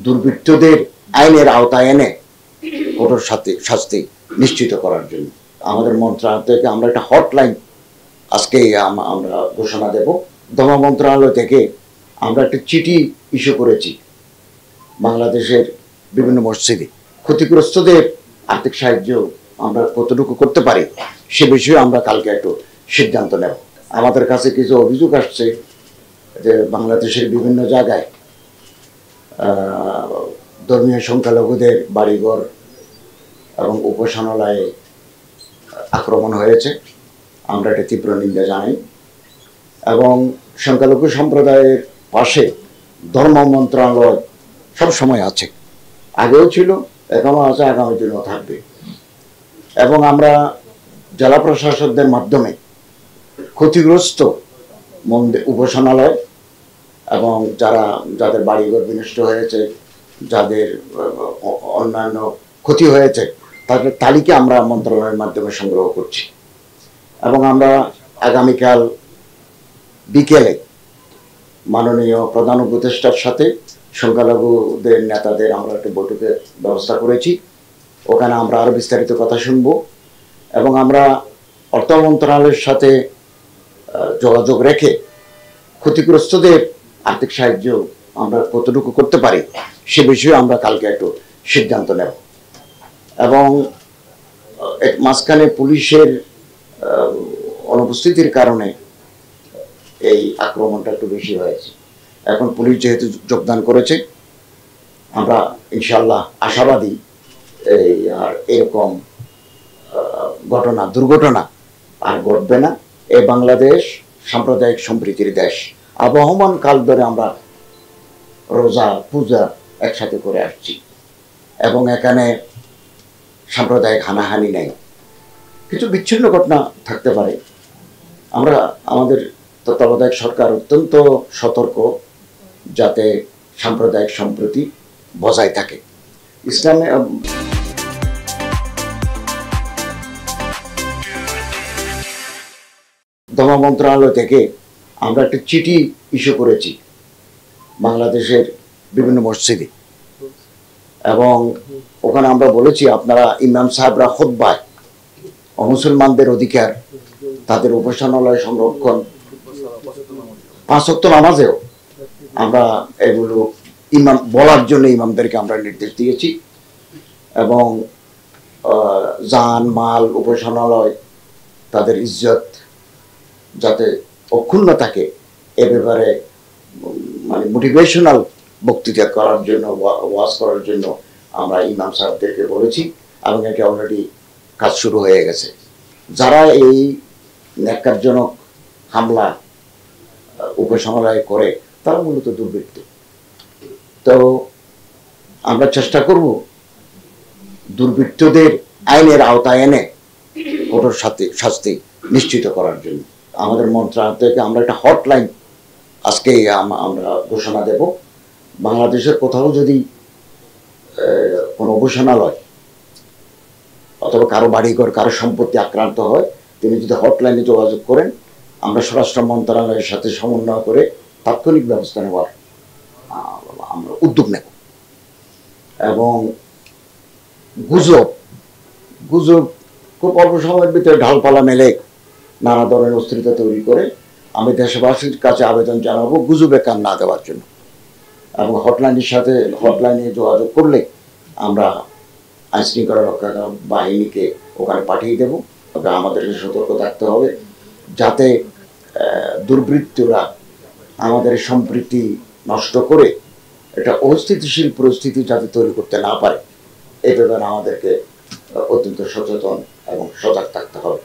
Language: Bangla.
দুর্বৃত্তদের আইনের আওতায় এনে কঠোর শাস্তি নিশ্চিত করার জন্য আমাদের মন্ত্রণালয় থেকে আমরা একটা হটলাইন আজকে আমরা ঘোষণা দেব। ধর্ম মন্ত্রণালয় থেকে আমরা একটা চিঠি ইস্যু করেছি বাংলাদেশের বিভিন্ন মসজিদে ক্ষতিগ্রস্তদের আর্থিক সাহায্য আমরা কতটুকু করতে পারি সে বিষয়ে আমরা কালকে একটু সিদ্ধান্ত নেব। আমাদের কাছে কিছু অভিযোগ আসছে যে বাংলাদেশের বিভিন্ন জায়গায় ধর্মীয় সংখ্যালঘুদের বাড়িঘর এবং উপাসনালয়ে আক্রমণ হয়েছে। আমরা এটা তীব্র নিন্দা জানাই এবং সংখ্যালঘু সম্প্রদায়ের পাশে ধর্ম মন্ত্রণালয় সবসময় আছে, আগেও ছিল, এখনও আছে, আগামী দিনেও থাকবে। এবং আমরা জেলা প্রশাসকদের মাধ্যমে ক্ষতিগ্রস্ত উপাসনালয় এবং যাদের বাড়িঘর বিনষ্ট হয়েছে, যাদের অন্যান্য ক্ষতি হয়েছে তাদের তালিকা আমরা মন্ত্রণালয়ের মাধ্যমে সংগ্রহ করছি এবং আমরা আগামীকাল বিকেলে মাননীয় প্রধান উপদেষ্টার সাথে সংখ্যালঘুদের নেতাদের আমরা একটা বৈঠকের ব্যবস্থা করেছি। ওখানে আমরা আরও বিস্তারিত কথা শুনব এবং আমরা অর্থ মন্ত্রণালয়ের সাথে যোগাযোগ রেখে ক্ষতিগ্রস্তদের আর্থিক সাহায্য আমরা কতটুকু করতে পারি সে বিষয়ে আমরা কালকে একটু সিদ্ধান্ত নেব। এবং মাঝখানে পুলিশের অনুপস্থিতির কারণে এই আক্রমণটা একটু বেশি হয়েছে। এখন পুলিশ যেহেতু যোগদান করেছে আমরা ইনশাল্লাহ আশাবাদী আর এরকম দুর্ঘটনা আর ঘটবে না। এই বাংলাদেশ সাম্প্রদায়িক সম্প্রীতির দেশ। আবহমান কাল ধরে আমরা রোজা পূজা একসাথে করে আসছি এবং এখানে সাম্প্রদায়িক হানাহানি নেই। কিছু বিচ্ছিন্ন ঘটনা থাকতে পারে। আমরা আমাদের তত্ত্বাবধায়ক সরকার অত্যন্ত সতর্ক যাতে সাম্প্রদায়িক সম্প্রীতি বজায় থাকে। ইসলামে ধর্ম মন্ত্রণালয় থেকে আমরা একটা চিঠি ইস্যু করেছি বাংলাদেশের বিভিন্ন মসজিদে এবং ওখানে আমরা বলেছি আপনারা ইমাম সাহেবরা খুতবায় মুসলমানদের অধিকার, তাদের উপাসনালয় সংরক্ষণ, 5 ওয়াক্ত নামাজেও আমরা এগুলো ইমাম বলার জন্য ইমামদেরকে আমরা নির্দেশ দিয়েছি এবং জান মাল উপাসনালয় তাদের ইজ্জত যাতে অক্ষুণ্ণ থাকে এ ব্যাপারে মানে মোটিভেশনাল বক্তৃতা করার জন্য ওয়াজ করার জন্য আমরা ইমাম সাহেবদেরকে বলেছি এবং এটা অলরেডি কাজ শুরু হয়ে গেছে। যারা এই ন্যাক্কারজনক হামলা উপাসনালয়ে করে তারা মূলত দুর্বৃত্ত। তো আমরা চেষ্টা করব দুর্বৃত্তদের আইনের আওতায় এনে কঠোর শাস্তি নিশ্চিত করার জন্য আমাদের মন্ত্রণালয় থেকে আমরা একটা হটলাইন আজকে আমরা ঘোষণা দেব। বাংলাদেশের কোথাও যদি কোনো উপাসনালয় অথবা কারো বাড়িঘর কারো সম্পত্তি আক্রান্ত হয় তিনি যদি হটলাইনে যোগাযোগ করেন আমরা স্বরাষ্ট্র মন্ত্রণালয়ের সাথে সমন্বয় করে তাৎক্ষণিক ব্যবস্থা নেওয়ার আমরা উদ্যোগ নেব। এবং গুজব খুব অল্প সময়ের ভিতরে ঢালপালা মেলে নানা ধরনের অস্থিরতা তৈরি করে আমি দেশবাসীর কাছে আবেদন জানাবো গুজবে কান না দেওয়ার জন্য এবং হটলাইনে যোগাযোগ করলে আমরা আইনশৃঙ্খলা রক্ষা বাহিনীকে ওখানে পাঠিয়ে দেব। তবে আমাদেরকে সতর্ক থাকতে হবে যাতে দুর্বৃত্তরা আমাদের সম্প্রীতি নষ্ট করে একটা অস্থিতিশীল পরিস্থিতি যাতে তৈরি করতে না পারে এ ব্যাপারে আমাদেরকে অত্যন্ত সচেতন এবং সজাগ থাকতে হবে।